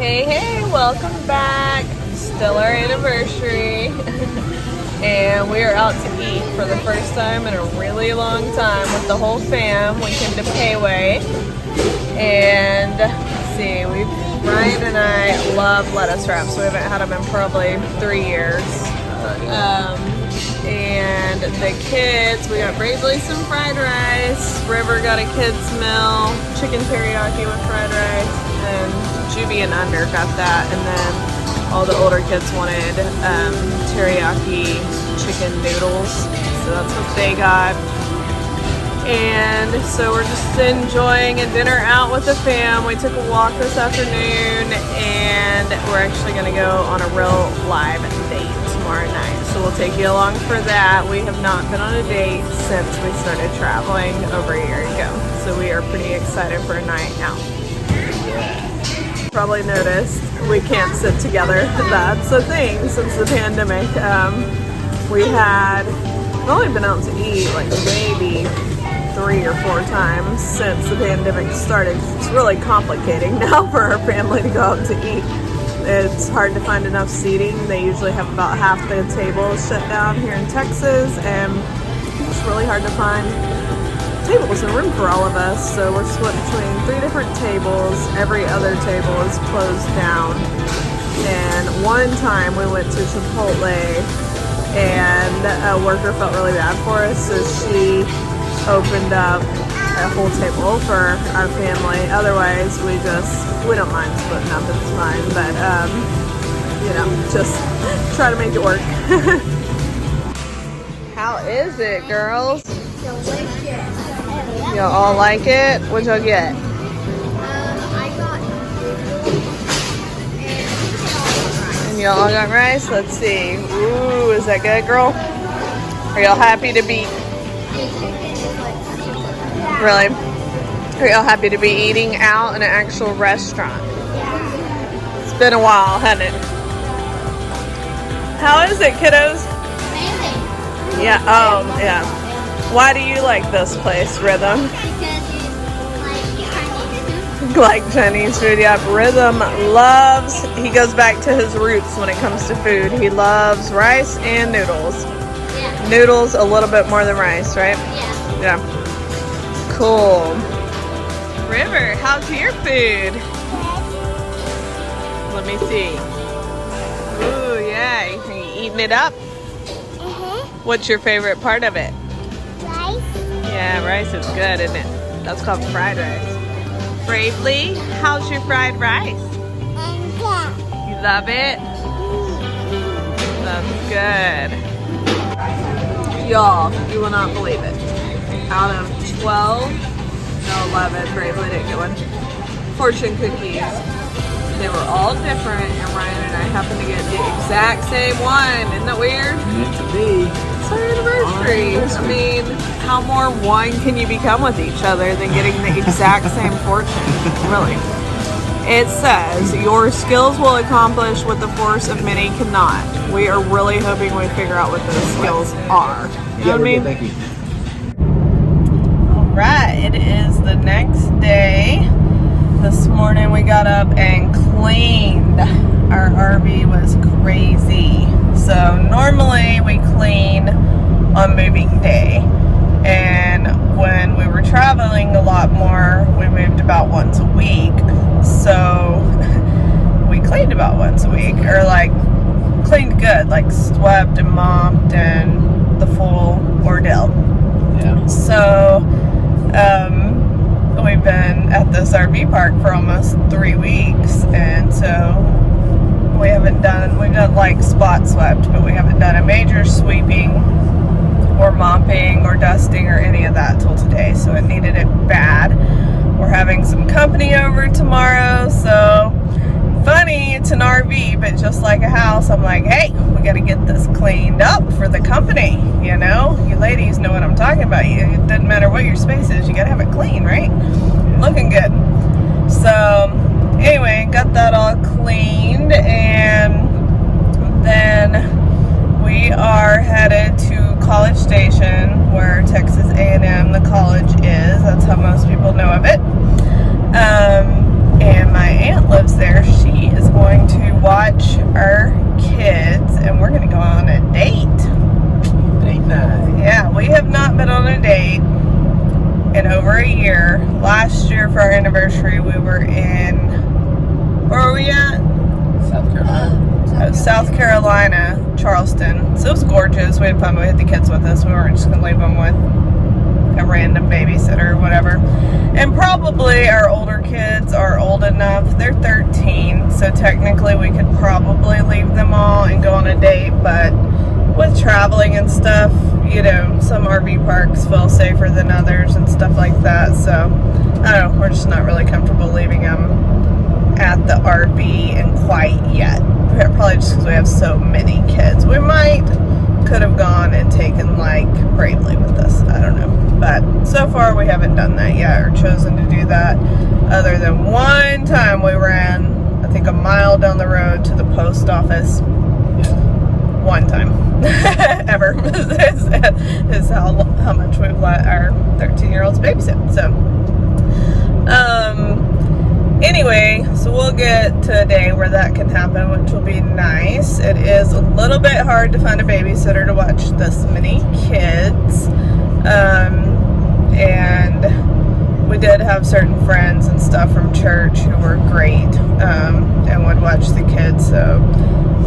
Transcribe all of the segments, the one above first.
Hey, welcome back. Still our anniversary. And we are out to eat for the first time in a really long time with the whole fam. We came to Payway. And let's see, Ryan and I love lettuce wraps. We haven't had them in probably 3 years. And the kids, we got Bravely some fried rice. River got a kid's meal, chicken teriyaki with fried rice, and Jubilee and Under got that. And then all the older kids wanted teriyaki chicken noodles, so that's what they got. And so we're just enjoying a dinner out with the fam. We took a walk this afternoon, and we're actually going to go on a real live date tomorrow night. So we'll take you along for that. We have not been on a date since we started traveling over a year ago. So we are pretty excited for a night out. Probably noticed we can't sit together. That's a thing since the pandemic. We've only been out to eat like maybe 3 or 4 times since the pandemic started. It's really complicating now for our family to go out to eat. It's hard to find enough seating. They usually have about half the tables shut down here in Texas, and it's really hard to find tables and room for all of us. So we're split between 3 different tables. Every other table is closed down. And one time we went to Chipotle, and a worker felt really bad for us, so she opened up a whole table for our family. Otherwise, we don't mind splitting up, it's fine, but just try to make it work. How is it, girls? Delicious. Y'all all like it? What'd y'all get? I got noodles And y'all all got rice? Let's see. Ooh, is that good, girl? Are y'all happy to be... Really? Are y'all happy to be eating out in an actual restaurant? It's been a while, hasn't it? How is it, kiddos? Amazing. Yeah, oh, yeah. Why do you like this place, Rhythm? Because it's Like Chinese food, yeah. Rhythm he goes back to his roots when it comes to food. He loves rice and noodles. Yeah. Noodles a little bit more than rice, right? Yeah. Yeah. Cool. River, how's your food? Let me see. Ooh, yeah. Are you eating it up? What's your favorite part of it? Rice. Yeah, rice is good, isn't it? That's called fried rice. Bravely, how's your fried rice? You love it? That's good. Y'all, you will not believe it. Out of 11, Bravely didn't get one, fortune cookies. They were all different, and Ryan and I happened to get the exact same one. Isn't that weird? Meant to be. It's our anniversary. I mean, how more one can you become with each other than getting the exact same fortune? Really. It says, your skills will accomplish what the force of many cannot. We are really hoping we figure out what those skills are. You know what I mean? Thank you. Right, it is the next day. This morning we got up and cleaned. Our RV was crazy. So normally we clean on moving day. And when we were traveling a lot more, we moved about once a week. So we cleaned about once a week, or like cleaned good, like swept and mopped and the full ordeal. Yeah. So we've been at this RV park for almost 3 weeks, and so we've done like spot swept, but we haven't done a major sweeping or mopping or dusting or any of that till today, so it needed it bad. We're having some company over tomorrow, so funny, it's an RV, but just like a house, I'm like, hey, we gotta get this cleaned up for the company, you know? You ladies know what I'm talking about. It doesn't matter what your space is, you gotta have it clean, right? Looking good. So, anyway, got that all cleaned, and then we are headed to College Station, where Texas A&M, the college, is. That's how most people know of it. And my aunt lives there. She over a year. Last year for our anniversary, we were in, where were we at? South Carolina. South Carolina, Charleston. So it was gorgeous. We had fun. We had the kids with us. We weren't just going to leave them with a random babysitter or whatever. And probably our older kids are old enough. They're 13, so technically we could probably leave them all and go on a date. But with traveling and stuff, you know, some RV parks feel safer than others and stuff like that. So, I don't know, we're just not really comfortable leaving them at the RV and quite yet. Probably just because we have so many kids. We could have gone and taken like Bravely with us. I don't know. But so far we haven't done that yet or chosen to do that, other than one time we ran, I think, a mile down the road to the post office. One time ever is how much we've let our 13-year-olds babysit. So anyway, so we'll get to a day where that can happen, which will be nice. It is a little bit hard to find a babysitter to watch this many kids. And we did have certain friends and stuff from church who were great, and would watch the kids. So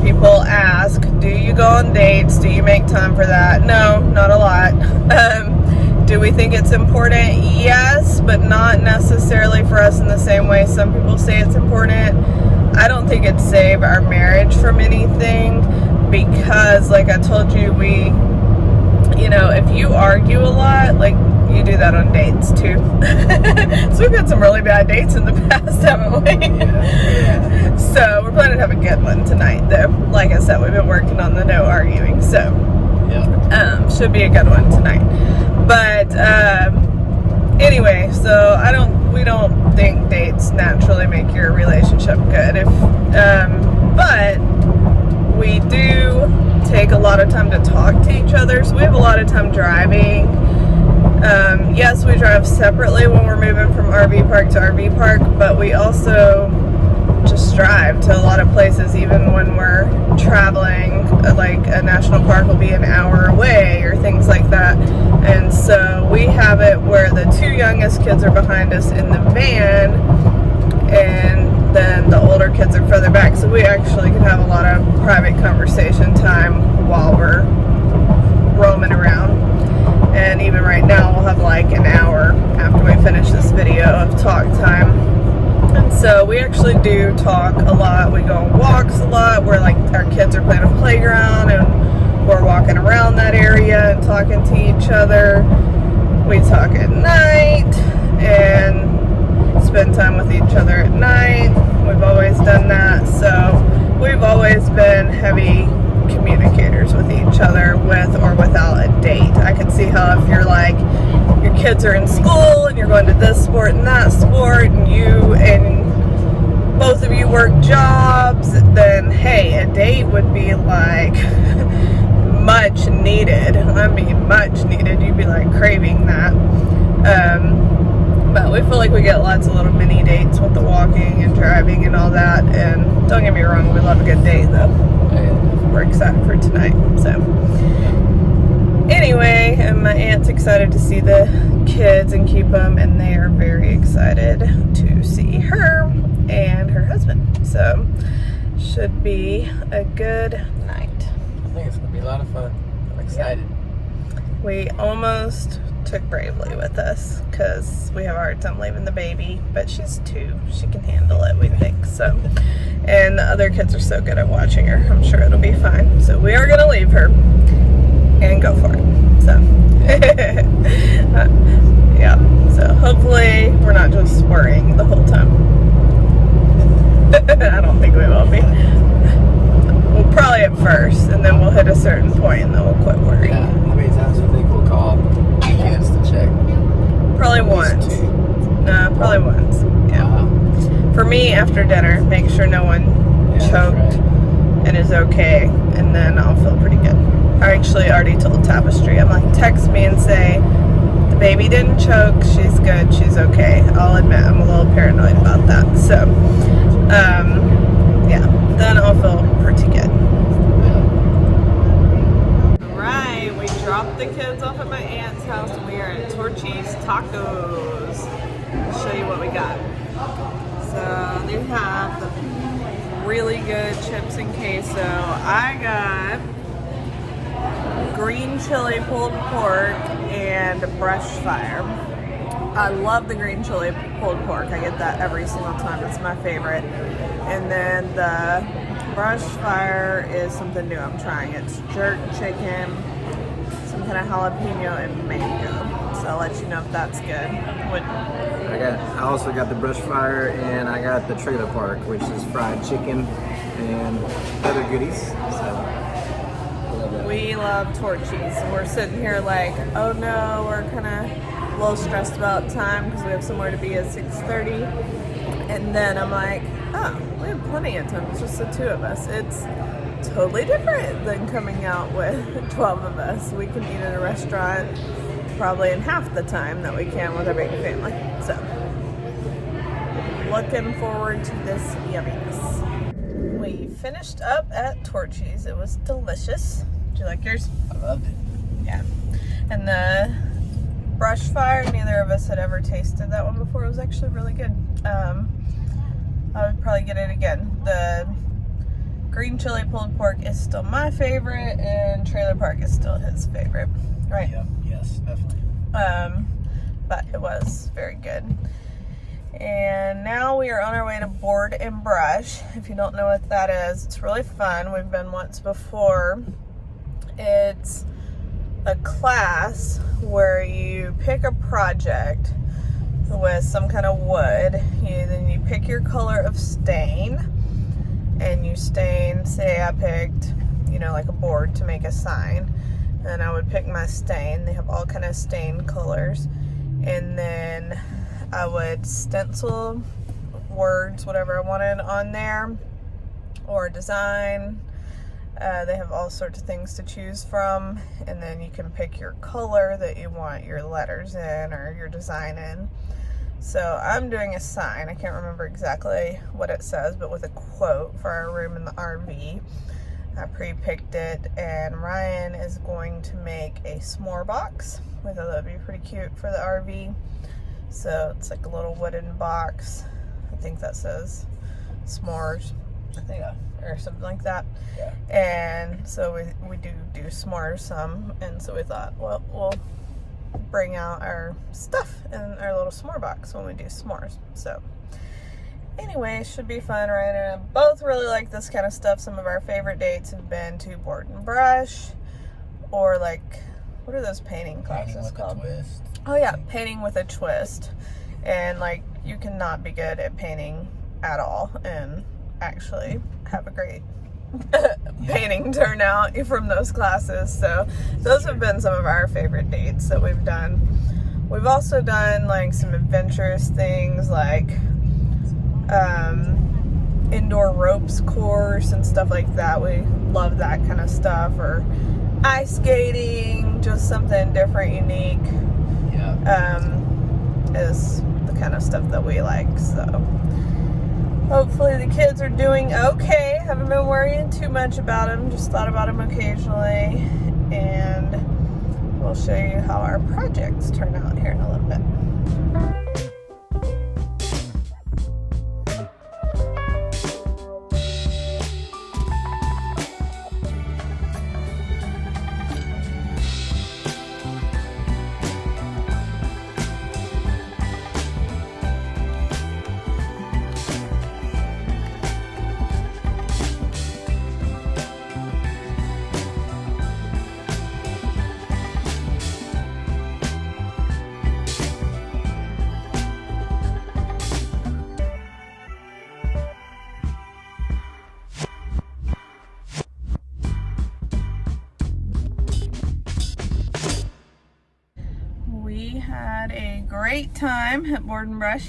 people ask, do you go on dates? Do you make time for that? No, not a lot. Do we think it's important? Yes, but not necessarily for us in the same way some people say it's important. I don't think it'd save our marriage from anything, because like I told you, you know, if you argue a lot, like, you do that on dates too. So we've had some really bad dates in the past, haven't we? Yeah. So we're planning to have a good one tonight, though. Like I said, we've been working on the no arguing, so should be a good one tonight. But anyway, so we don't think dates naturally make your relationship good. But we do take a lot of time to talk to each other, so we have a lot of time driving. Yes, we drive separately when we're moving from RV park to RV park, but we also just drive to a lot of places, even when we're traveling. Like a national park will be an hour away or things like that. And so we have it where the two youngest kids are behind us in the van, and then the older kids are further back, so we actually can have a lot of private conversation time while we're roaming around. And even right now we'll have like an hour after we finish this video of talk time. And so we actually do talk a lot. We go on walks a lot where like our kids are playing on the playground and we're walking around that area and talking to each other. We talk at night and spend time with each other at night. We've always done that. So we've always been heavy communicators with each other, with or without a date. I can see how if you're like, your kids are in school and you're going to this sport and that sport, and both of you work jobs, then hey, a date would be like much needed. I mean, much needed. You'd be like craving that. But we feel like we get lots of little mini dates with the walking and driving and all that. And don't get me wrong, we love a good date though. We're excited for tonight. So anyway, and my aunt's excited to see the kids and keep them, and they are very excited to see her and her husband. So should be a good night. I think it's gonna be a lot of fun. I'm excited. We almost took Bravely with us because we have a hard time leaving the baby, but she's 2. She can handle it, we think. So, and the other kids are so good at watching her. I'm sure it'll be fine. So we are gonna leave her and go for it. So yeah. So hopefully we're not just worrying the whole time. I don't think we will be. We'll probably at first, and then we'll hit a certain point, and then we'll quit worrying. Yeah. How many times do you think we'll call kids to check? Probably once. No, probably once. Yeah. Wow. For me, after dinner, make sure no one choked and is okay, and then I'll feel pretty good. I actually already told Tapestry. I'm like, text me and say, the baby didn't choke, she's good, she's okay. I'll admit I'm a little paranoid about that. So, yeah, then I'll feel pretty good. Alright, we dropped the kids off at my aunt's house and we are at Torchy's Tacos. I'll show you what we got. So they have the really good chips and queso. I got green chili pulled pork and brush fire. I love the green chili pulled pork. I get that every single time. It's my favorite. And then the brush fire is something new I'm trying. It's jerk chicken, some kind of jalapeno and mango. So I'll let you know if that's good. I also got the brush fire, and I got the trailer park, which is fried chicken and other goodies. So we love Torchy's. We're sitting here like, oh no, we're kind of a little stressed about time because we have somewhere to be at 6:30. And then I'm like, oh, we have plenty of time. It's just the two of us. It's totally different than coming out with 12 of us. We can eat at a restaurant probably in half the time that we can with our big family. So, looking forward to this yumminess. We finished up at Torchy's. It was delicious. Did you like yours? I loved it. Yeah. And the brush fire, neither of us had ever tasted that one before. It was actually really good. I would probably get it again. The green chili pulled pork is still my favorite, and trailer park is still his favorite. Right? Yeah, yes, definitely. But it was very good. And now we are on our way to Board and Brush. If you don't know what that is, it's really fun. We've been once before. It's a class where you pick a project with some kind of wood. Then you pick your color of stain, and you stain, say I picked, like a board to make a sign. And I would pick my stain. They have all kind of stain colors. And then I would stencil words, whatever I wanted on there, or design. They have all sorts of things to choose from. And then you can pick your color that you want your letters in or your design in. So I'm doing a sign. I can't remember exactly what it says, but with a quote for our room in the RV. I pre-picked it, and Ryan is going to make a s'more box. We thought that would be pretty cute for the RV. So it's like a little wooden box. I think that says s'mores, I think, or something like that. Yeah. And so we do s'mores some, and so we thought, well, we'll bring out our stuff in our little s'more box when we do s'mores. So anyway, it should be fun. Ryan and I both really like this kind of stuff. Some of our favorite dates have been to Board and Brush, or like, what are those painting classes called? Painting with a twist. Oh yeah, painting with a twist. And like, you cannot be good at painting at all and actually have a great painting turnout from those classes. So those have been some of our favorite dates that we've done. We've also done like some adventurous things like indoor ropes course and stuff like that. We love that kind of stuff. Or ice skating, just something different, unique. Yeah. Is the kind of stuff that we like. So hopefully the kids are doing okay. Haven't been worrying too much about them. Just thought about them occasionally. And we'll show you how our projects turn out here in a little bit. We had a great time at Board and Brush.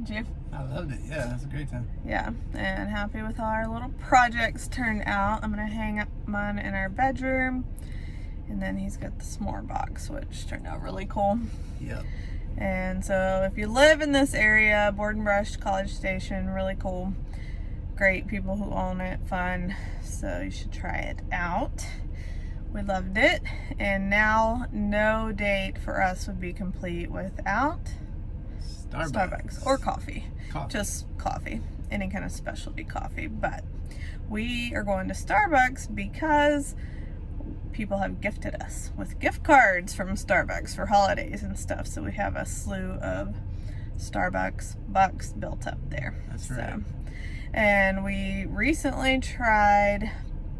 Did you? I loved it. Yeah, it was a great time. Yeah, and happy with how our little projects turned out. I'm gonna hang up mine in our bedroom, and then he's got the s'more box, which turned out really cool. Yep. And so if you live in this area, Board and Brush, College Station, really cool. Great people who own it, fun. So you should try it out. We loved it, and now no date for us would be complete without Starbucks or coffee. Just coffee, any kind of specialty coffee. But we are going to Starbucks because people have gifted us with gift cards from Starbucks for holidays and stuff. So we have a slew of Starbucks bucks built up there. That's right. And we recently tried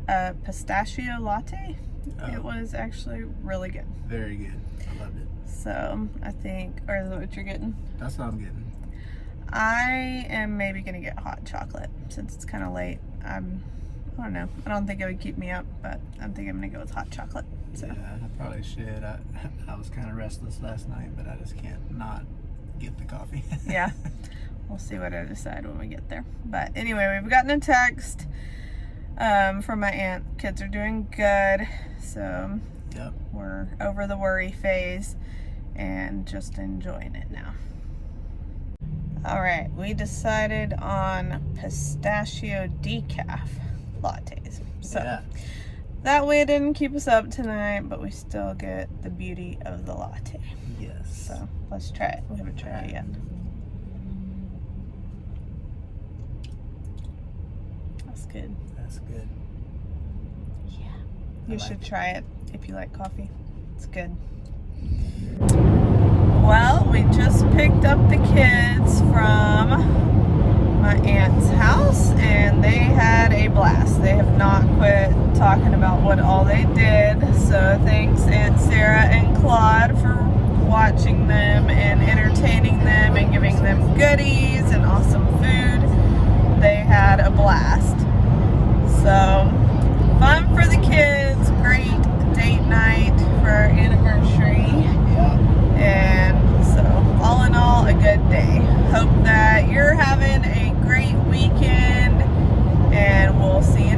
a pistachio latte. Oh. It was actually really good. Very good. I loved it. So I think, or is that what you're getting? That's what I'm getting. I am maybe gonna get hot chocolate since it's kind of late. I don't know. I don't think it would keep me up, but I think I'm gonna go with hot chocolate. So. Yeah, I probably should. I was kind of restless last night, but I just can't not get the coffee. Yeah. We'll see what I decide when we get there. But anyway, we've gotten a text from my aunt. Kids are doing good. So yep. We're over the worry phase and just enjoying it now. All right, we decided on pistachio decaf lattes. So Yeah. that way it didn't keep us up tonight, but we still get the beauty of the latte. Yes. So let's try it. We haven't tried it yet. That's good. That's good. Yeah. You should try it if you like coffee. It's good. Well, we just picked up the kids from my aunt's house and they had a blast. They have not quit talking about what all they did. So thanks Aunt Sarah and Claude for watching them and entertaining them and giving them goodies and awesome food. They had a blast. So fun for the kids, great date night for our anniversary. Yeah. And so all in all, a good day. Hope that you're having a great weekend and we'll see you